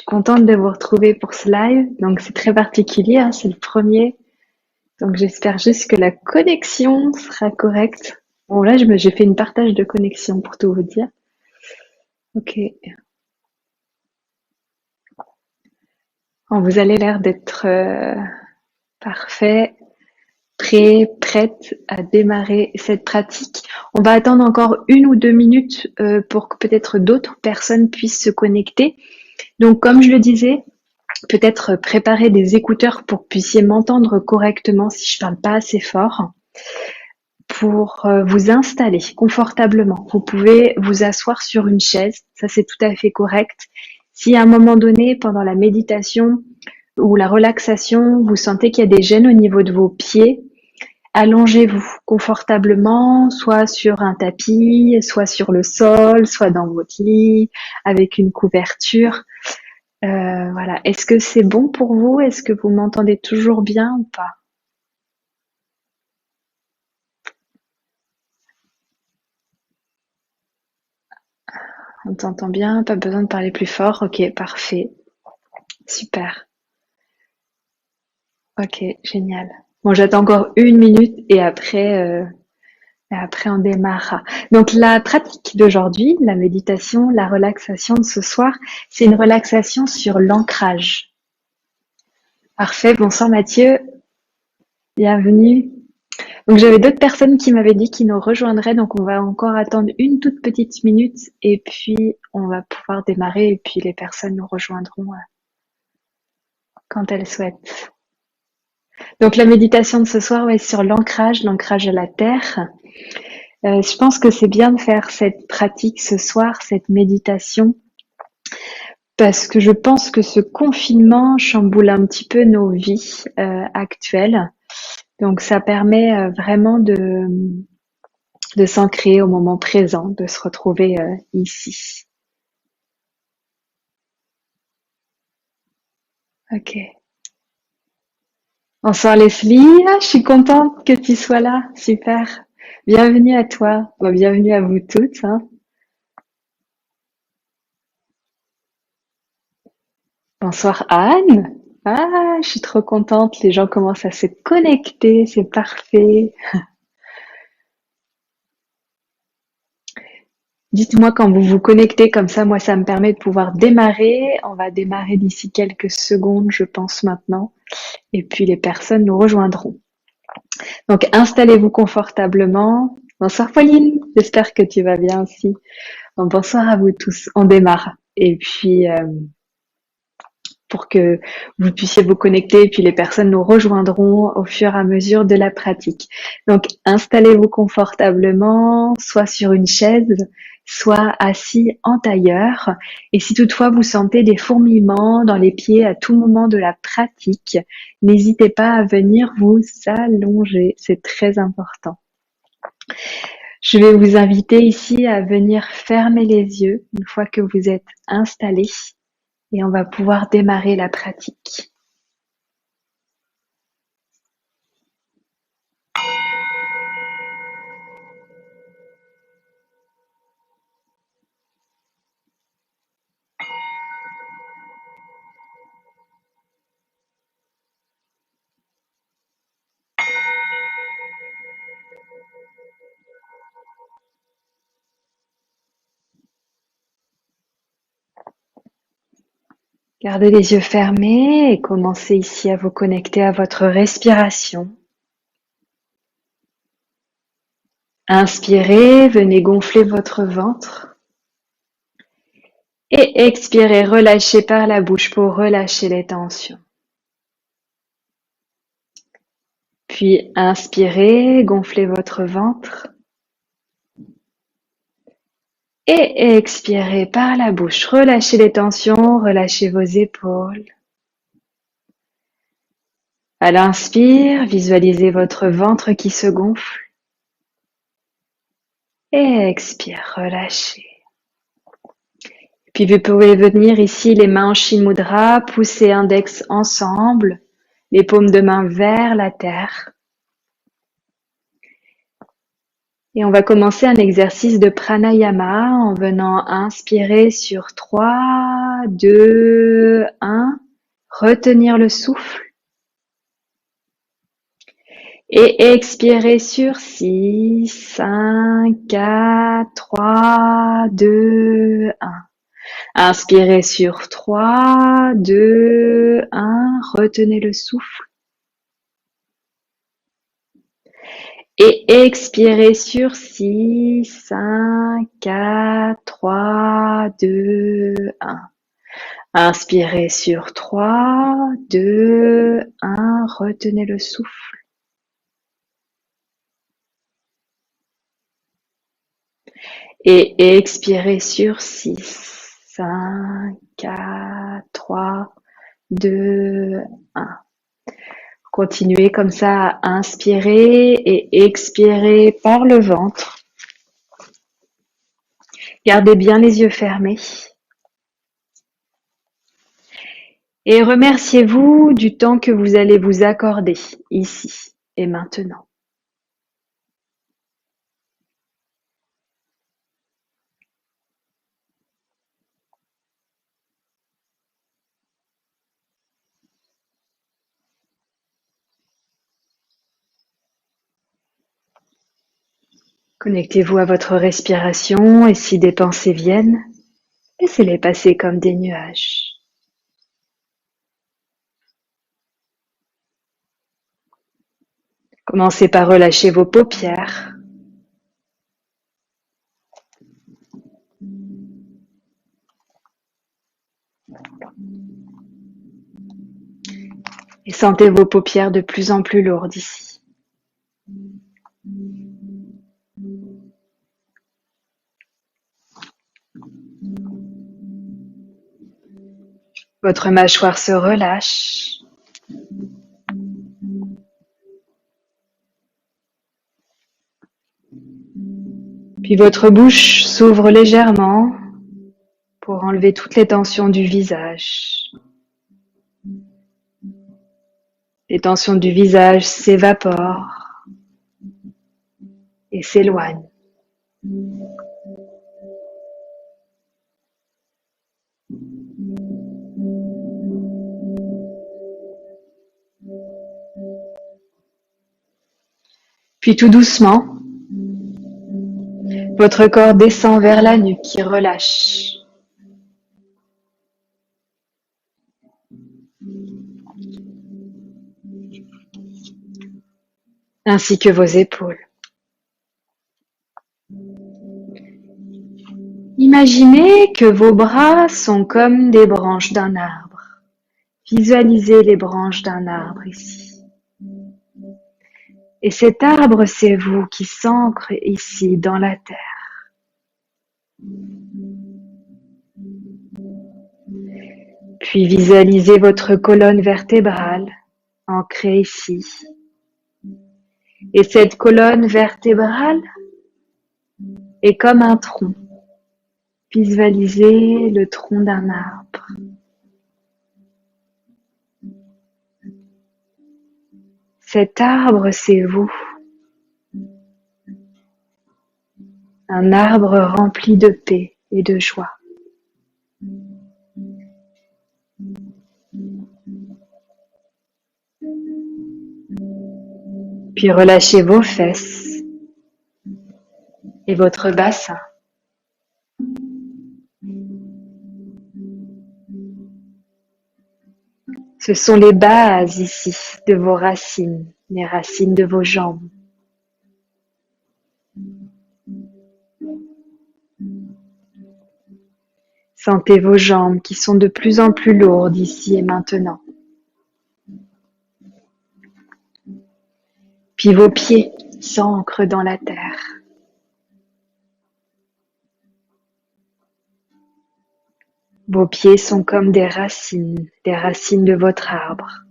suis contente de vous retrouver pour ce live. Donc c'est très particulier, hein, c'est le premier. Donc j'espère juste que la connexion sera correcte. Bon là, j'ai fait une partage de connexion pour tout vous dire. Ok. Bon, vous avez l'air d'être parfait, prêt, prête à démarrer cette pratique. On va attendre encore 1 ou 2 minutes pour que peut-être d'autres personnes puissent se connecter. Donc comme je le disais, peut-être préparer des écouteurs pour que vous puissiez m'entendre correctement si je parle pas assez fort, pour vous installer confortablement. Vous pouvez vous asseoir sur une chaise, ça c'est tout à fait correct. Si à un moment donné, pendant la méditation ou la relaxation, vous sentez qu'il y a des gênes au niveau de vos pieds, allongez-vous confortablement, soit sur un tapis, soit sur le sol, soit dans votre lit, avec une couverture. Voilà. Est-ce que c'est bon pour vous? Est-ce que vous m'entendez toujours bien ou pas? On t'entend bien? Pas besoin de parler plus fort? Ok, parfait. Super. Ok, génial. Bon, j'attends encore 1 minute et après on démarrera. Donc la pratique d'aujourd'hui, la méditation, la relaxation de ce soir, c'est une relaxation sur l'ancrage. Parfait. Bonsoir Mathieu. Bienvenue. Donc j'avais d'autres personnes qui m'avaient dit qu'ils nous rejoindraient, donc on va encore attendre une toute petite minute et puis on va pouvoir démarrer et puis les personnes nous rejoindront quand elles souhaitent. Donc la méditation de ce soir est sur l'ancrage à la terre. Je pense que c'est bien de faire cette pratique ce soir, cette méditation, parce que je pense que ce confinement chamboule un petit peu nos vies actuelles. Donc ça permet vraiment de s'ancrer au moment présent, de se retrouver ici. Ok. Bonsoir Leslie, je suis contente que tu sois là, super. Bienvenue à toi, bon, bienvenue à vous toutes, hein. Bonsoir Anne. Ah, je suis trop contente, les gens commencent à se connecter, c'est parfait. Dites-moi quand vous vous connectez, comme ça, moi, ça me permet de pouvoir démarrer. On va démarrer d'ici quelques secondes, je pense maintenant. Et puis les personnes nous rejoindront. Donc, installez-vous confortablement. Bonsoir Pauline, j'espère que tu vas bien aussi. Bon, bonsoir à vous tous, on démarre. Et puis, pour que vous puissiez vous connecter, et puis les personnes nous rejoindront au fur et à mesure de la pratique. Donc, installez-vous confortablement, soit sur une chaise, soit assis en tailleur. Et si toutefois vous sentez des fourmillements dans les pieds à tout moment de la pratique, n'hésitez pas à venir vous allonger, c'est très important. Je vais vous inviter ici à venir fermer les yeux une fois que vous êtes installés et on va pouvoir démarrer la pratique. Gardez les yeux fermés et commencez ici à vous connecter à votre respiration. Inspirez, venez gonfler votre ventre. Et expirez, relâchez par la bouche pour relâcher les tensions. Puis inspirez, gonflez votre ventre. Et expirez par la bouche, relâchez les tensions, relâchez vos épaules. À l'inspire, visualisez votre ventre qui se gonfle. Et expire, relâchez. Puis vous pouvez venir ici les mains en Shin Mudra, pousser index ensemble, les paumes de main vers la terre. Et on va commencer un exercice de pranayama en venant inspirer sur 3, 2, 1. Retenir le souffle. Et expirer sur 6, 5, 4, 3, 2, 1. Inspirez sur 3, 2, 1. Retenez le souffle. Et expirez sur 6, 5, 4, 3, 2, 1. Inspirez sur 3, 2, 1. Retenez le souffle. Et expirez sur 6, 5, 4, 3, 2, 1. Continuez comme ça à inspirer et expirer par le ventre. Gardez bien les yeux fermés. Et remerciez-vous du temps que vous allez vous accorder ici et maintenant. Connectez-vous à votre respiration et si des pensées viennent, laissez-les passer comme des nuages. Commencez par relâcher vos paupières. Et sentez vos paupières de plus en plus lourdes ici. Votre mâchoire se relâche. Puis votre bouche s'ouvre légèrement pour enlever toutes les tensions du visage. Les tensions du visage s'évaporent et s'éloignent. Puis tout doucement, votre corps descend vers la nuque qui relâche. Ainsi que vos épaules. Imaginez que vos bras sont comme des branches d'un arbre. Visualisez les branches d'un arbre ici. Et cet arbre, c'est vous qui s'ancre ici dans la terre. Puis visualisez votre colonne vertébrale ancrée ici. Et cette colonne vertébrale est comme un tronc. Visualisez le tronc d'un arbre. Cet arbre, c'est vous. Un arbre rempli de paix et de joie. Puis relâchez vos fesses et votre bassin. Ce sont les bases ici de vos racines, les racines de vos jambes. Sentez vos jambes qui sont de plus en plus lourdes ici et maintenant. Puis vos pieds s'ancrent dans la terre. Vos pieds sont comme des racines de votre arbre.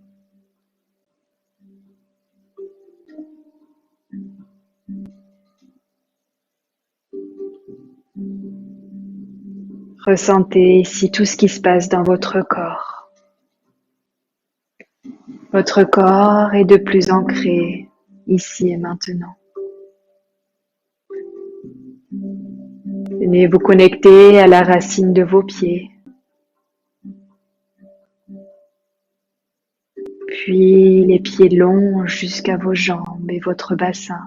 Ressentez ici tout ce qui se passe dans votre corps. Votre corps est de plus ancré ici et maintenant. Venez vous connecter à la racine de vos pieds. Puis les pieds longs jusqu'à vos jambes et votre bassin.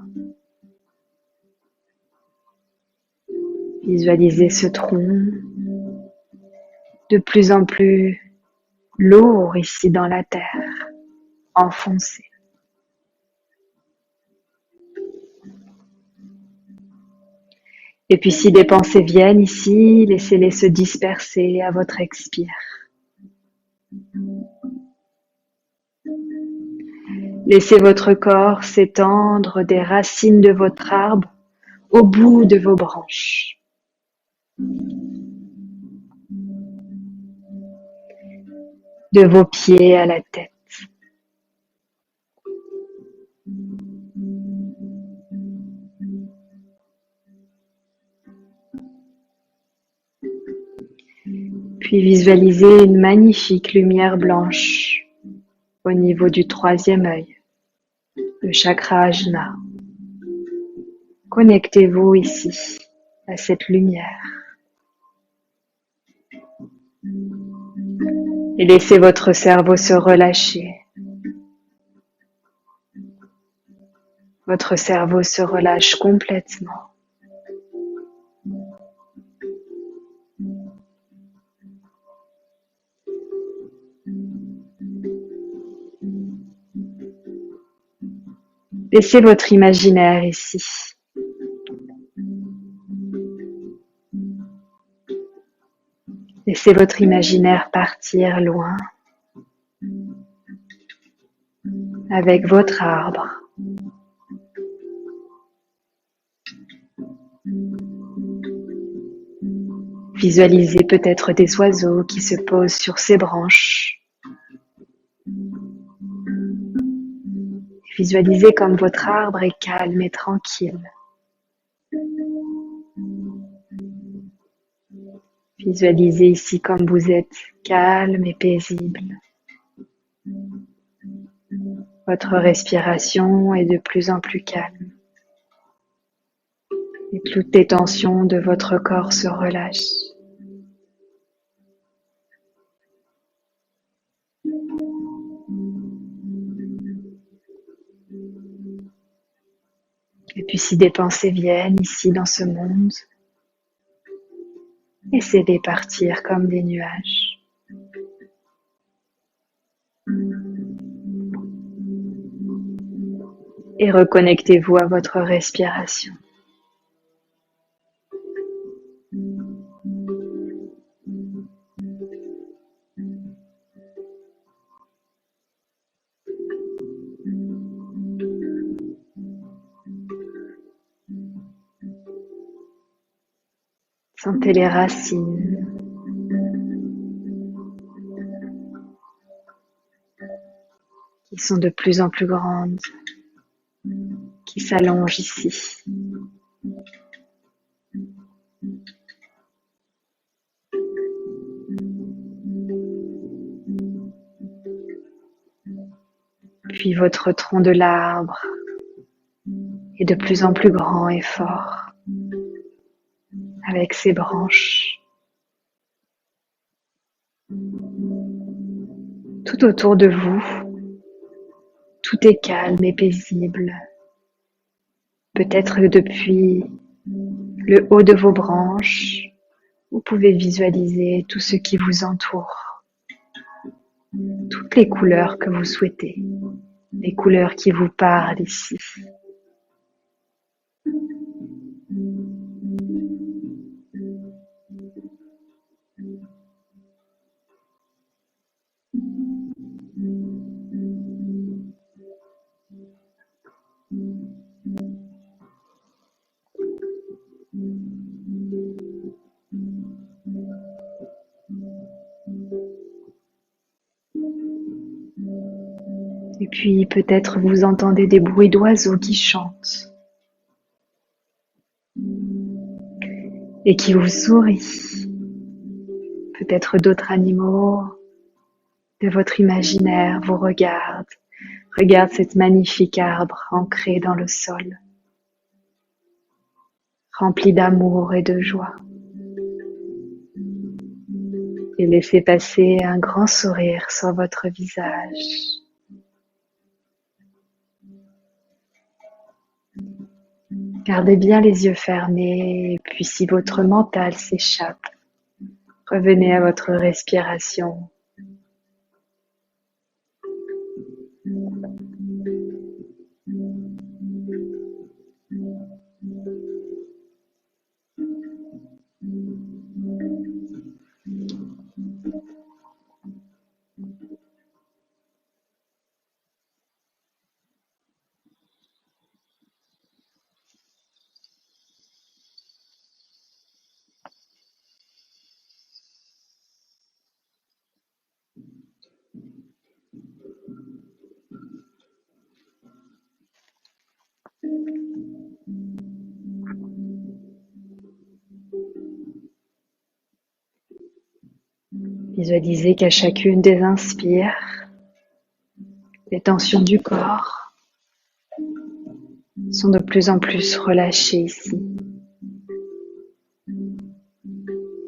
Visualisez ce tronc de plus en plus lourd ici dans la terre, enfoncé. Et puis si des pensées viennent ici, laissez-les se disperser à votre expire. Laissez votre corps s'étendre des racines de votre arbre au bout de vos branches. De vos pieds à la tête. Puis visualisez une magnifique lumière blanche au niveau du troisième œil, le chakra Ajna. Connectez-vous ici à cette lumière. Et laissez votre cerveau se relâcher. Votre cerveau se relâche complètement. Laissez votre imaginaire ici. Laissez votre imaginaire partir loin avec votre arbre. Visualisez peut-être des oiseaux qui se posent sur ces branches. Visualisez comme votre arbre est calme et tranquille. Visualisez ici comme vous êtes calme et paisible. Votre respiration est de plus en plus calme. Et toutes les tensions de votre corps se relâchent. Et puis si des pensées viennent ici dans ce monde, laissez-les partir comme des nuages. Et reconnectez-vous à votre respiration. Sentez les racines. Qui sont de plus en plus grandes, qui s'allongent ici. Puis votre tronc de l'arbre est de plus en plus grand et fort, avec ses branches. Tout autour de vous, tout est calme et paisible. Peut-être depuis le haut de vos branches, vous pouvez visualiser tout ce qui vous entoure, toutes les couleurs que vous souhaitez, les couleurs qui vous parlent ici. Et puis peut-être vous entendez des bruits d'oiseaux qui chantent et qui vous sourient. Peut-être d'autres animaux de votre imaginaire vous regardent cette magnifique arbre ancré dans le sol. rempli d'amour et de joie. Et laissez passer un grand sourire sur votre visage. Gardez bien les yeux fermés, et puis si votre mental s'échappe, revenez à votre respiration. Visualisez qu'à chacune des inspires, les tensions du corps sont de plus en plus relâchées ici.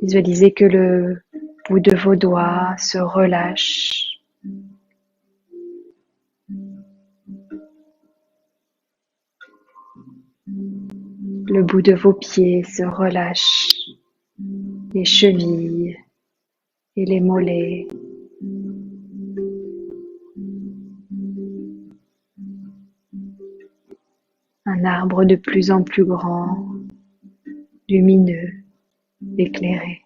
Visualisez que le bout de vos doigts se relâche. Le bout de vos pieds se relâche. Les chevilles et les mollets. Un arbre de plus en plus grand, lumineux, éclairé.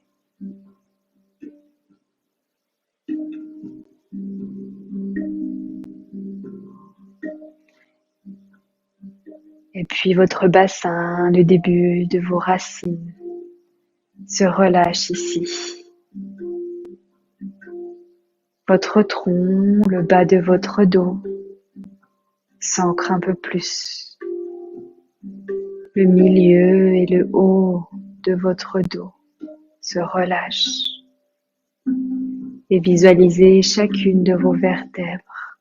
Et puis votre bassin, le début de vos racines, se relâche ici. Votre tronc, le bas de votre dos, s'ancre un peu plus. Le milieu et le haut de votre dos se relâchent. Et visualisez chacune de vos vertèbres.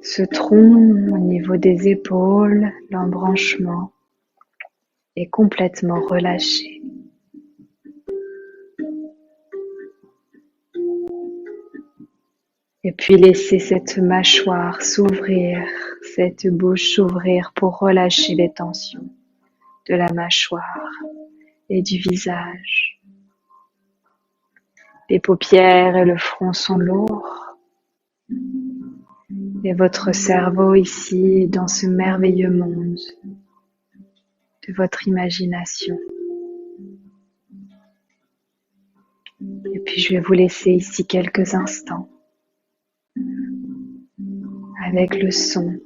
Ce tronc au niveau des épaules, l'embranchement est complètement relâché. Et puis laissez cette mâchoire s'ouvrir, cette bouche s'ouvrir pour relâcher les tensions de la mâchoire et du visage. Les paupières et le front sont lourds. Et votre cerveau ici, dans ce merveilleux monde de votre imagination. Et puis je vais vous laisser ici quelques instants avec le son,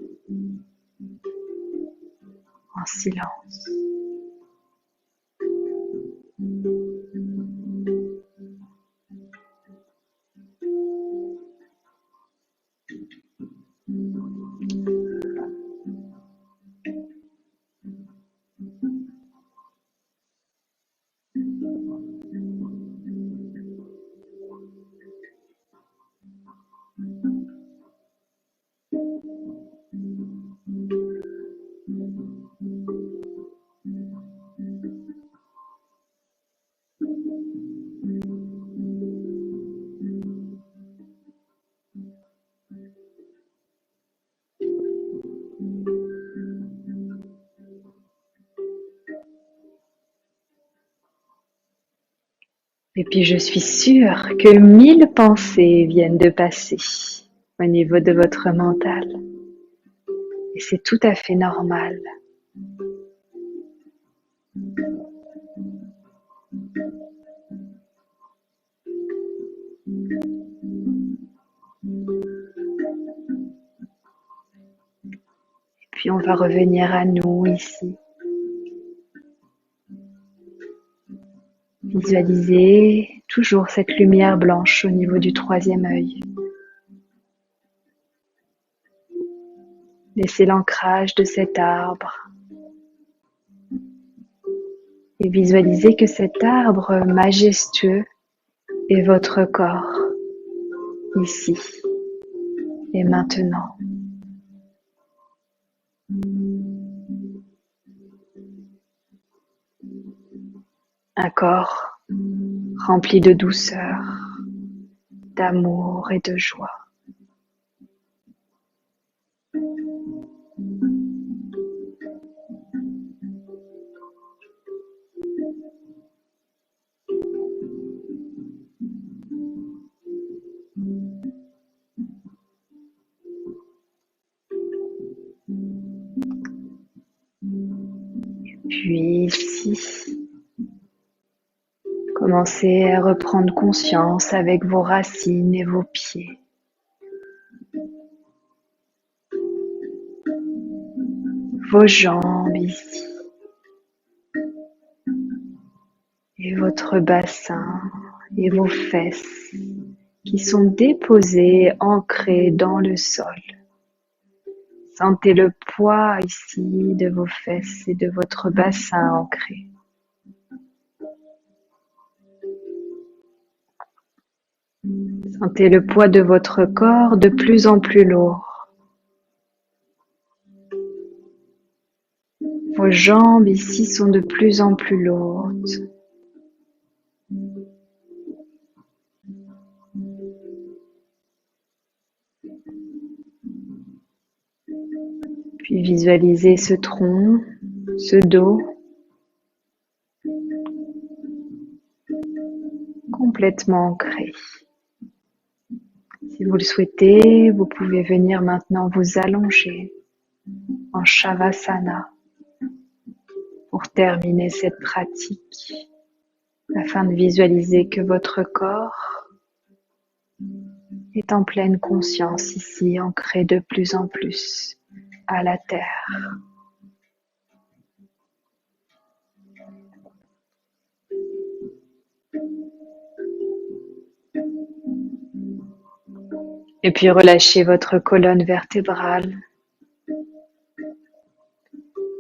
en silence. Et puis je suis sûre que 1000 pensées viennent de passer au niveau de votre mental. Et c'est tout à fait normal. Et puis on va revenir à nous ici. Visualisez toujours cette lumière blanche au niveau du troisième œil. Laissez l'ancrage de cet arbre. Et visualisez que cet arbre majestueux est votre corps, ici et maintenant. Un corps rempli de douceur, d'amour et de joie. Puis ici, commencez à reprendre conscience avec vos racines et vos pieds. Vos jambes ici. Et votre bassin et vos fesses qui sont déposées, ancrées dans le sol. Sentez le poids ici de vos fesses et de votre bassin ancré. Sentez le poids de votre corps de plus en plus lourd. Vos jambes ici sont de plus en plus lourdes. Puis visualisez ce tronc, ce dos, complètement ancré. Si vous le souhaitez, vous pouvez venir maintenant vous allonger en Shavasana pour terminer cette pratique afin de visualiser que votre corps est en pleine conscience ici, ancré de plus en plus à la terre. Et puis relâchez votre colonne vertébrale,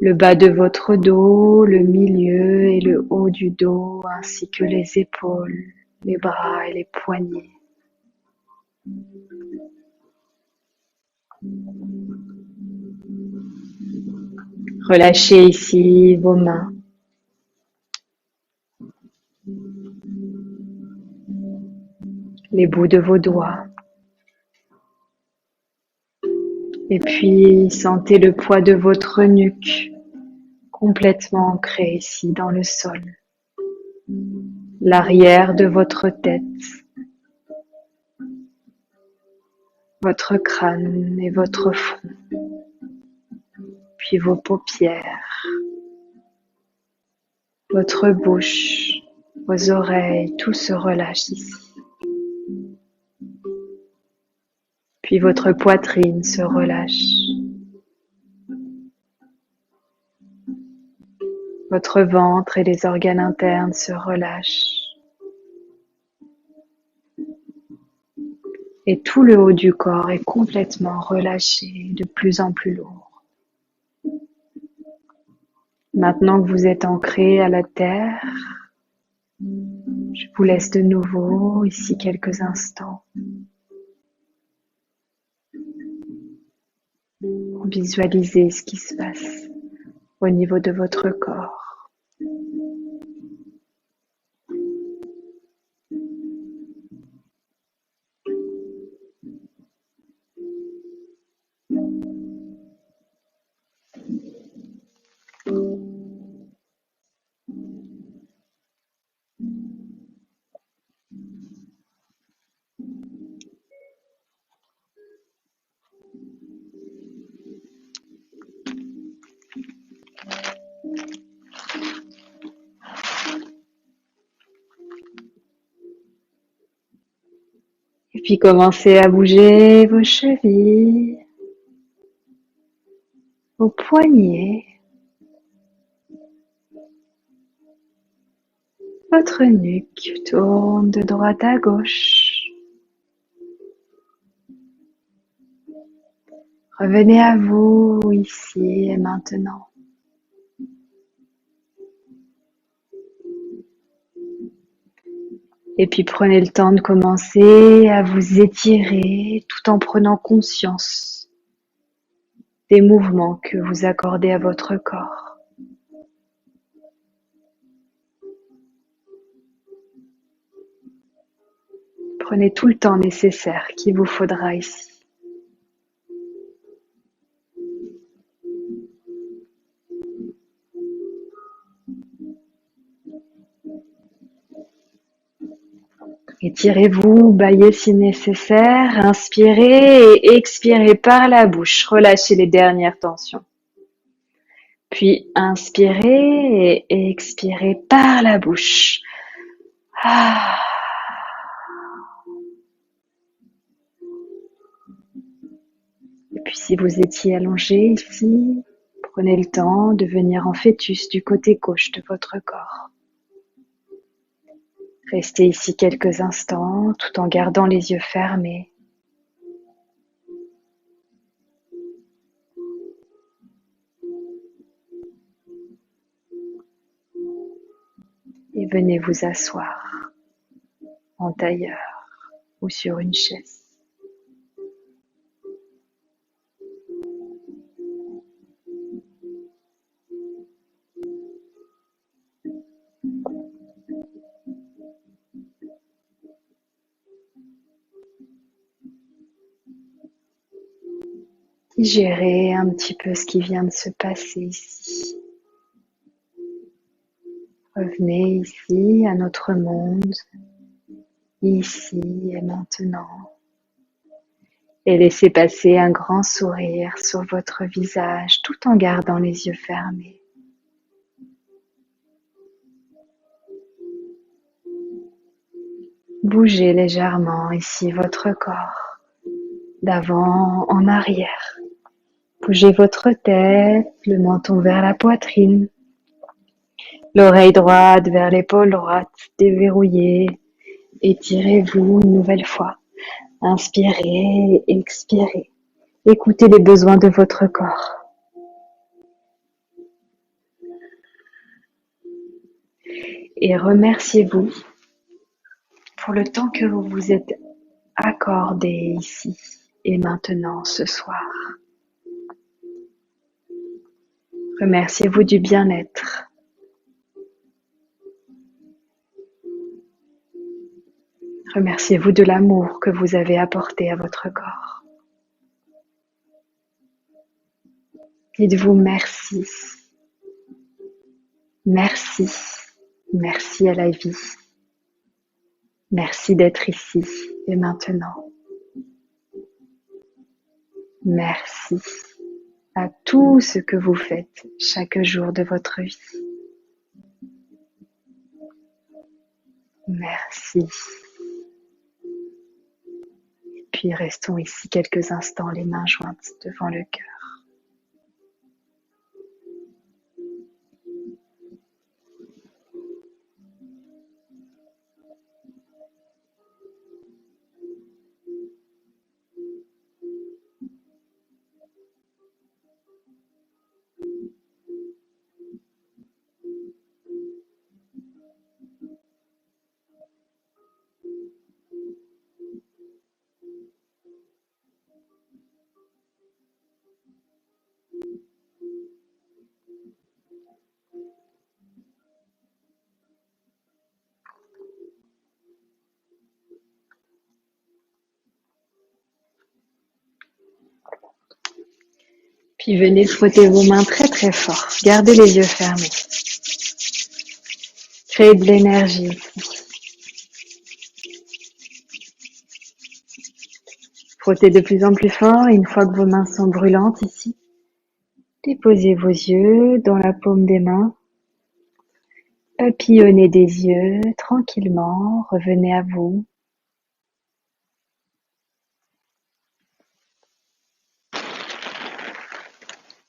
le bas de votre dos, le milieu et le haut du dos, ainsi que les épaules, les bras et les poignets. Relâchez ici vos mains. Les bouts de vos doigts. Et puis sentez le poids de votre nuque complètement ancré ici dans le sol. L'arrière de votre tête, votre crâne et votre front, puis vos paupières, votre bouche, vos oreilles, tout se relâche ici. Puis votre poitrine se relâche. Votre ventre et les organes internes se relâchent. Et tout le haut du corps est complètement relâché, de plus en plus lourd. Maintenant que vous êtes ancré à la terre, je vous laisse de nouveau ici quelques instants pour visualiser ce qui se passe au niveau de votre corps. Et puis commencez à bouger vos chevilles, vos poignets, votre nuque tourne de droite à gauche. Revenez à vous ici et maintenant. Et puis prenez le temps de commencer à vous étirer tout en prenant conscience des mouvements que vous accordez à votre corps. Prenez tout le temps nécessaire qu'il vous faudra ici. Étirez-vous, baillez si nécessaire, inspirez et expirez par la bouche. Relâchez les dernières tensions. Puis inspirez et expirez par la bouche. Ah. Et puis si vous étiez allongé ici, prenez le temps de venir en fœtus du côté gauche de votre corps. Restez ici quelques instants tout en gardant les yeux fermés. Et venez vous asseoir en tailleur ou sur une chaise. Digérez un petit peu ce qui vient de se passer ici. Revenez ici à notre monde, ici et maintenant. Et laissez passer un grand sourire sur votre visage tout en gardant les yeux fermés. Bougez légèrement ici votre corps, d'avant en arrière. Bougez votre tête, le menton vers la poitrine, l'oreille droite vers l'épaule droite, déverrouillez, étirez-vous une nouvelle fois. Inspirez, expirez. Écoutez les besoins de votre corps. Et remerciez-vous pour le temps que vous vous êtes accordé ici et maintenant ce soir. Remerciez-vous du bien-être. Remerciez-vous de l'amour que vous avez apporté à votre corps. Dites-vous merci. Merci. Merci à la vie. Merci d'être ici et maintenant. Merci à tout ce que vous faites chaque jour de votre vie. Merci. Et puis restons ici quelques instants les mains jointes devant le cœur. Puis venez frotter vos mains très très fort. Gardez les yeux fermés. Créez de l'énergie ici. Frottez de plus en plus fort et une fois que vos mains sont brûlantes ici, déposez vos yeux dans la paume des mains. Papillonnez des yeux tranquillement. Revenez à vous.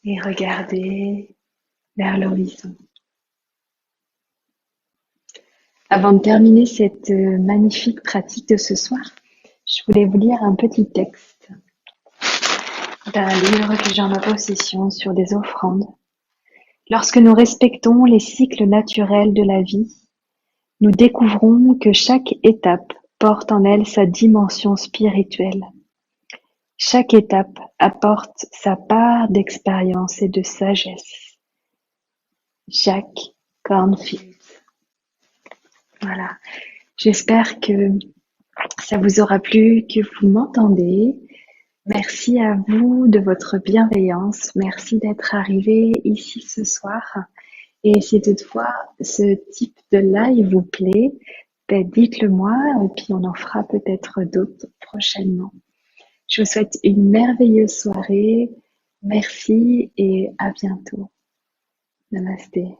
Et regardez vers l'horizon. Avant de terminer cette magnifique pratique de ce soir, je voulais vous lire un petit texte d'un livre que j'ai en ma possession sur des offrandes. Lorsque nous respectons les cycles naturels de la vie, nous découvrons que chaque étape porte en elle sa dimension spirituelle. Chaque étape apporte sa part d'expérience et de sagesse. Jack Cornfield. Voilà. J'espère que ça vous aura plu, que vous m'entendez. Merci à vous de votre bienveillance. Merci d'être arrivé ici ce soir. Et si toutefois ce type de live vous plaît, ben dites-le moi et puis on en fera peut-être d'autres prochainement. Je vous souhaite une merveilleuse soirée. Merci et à bientôt. Namasté.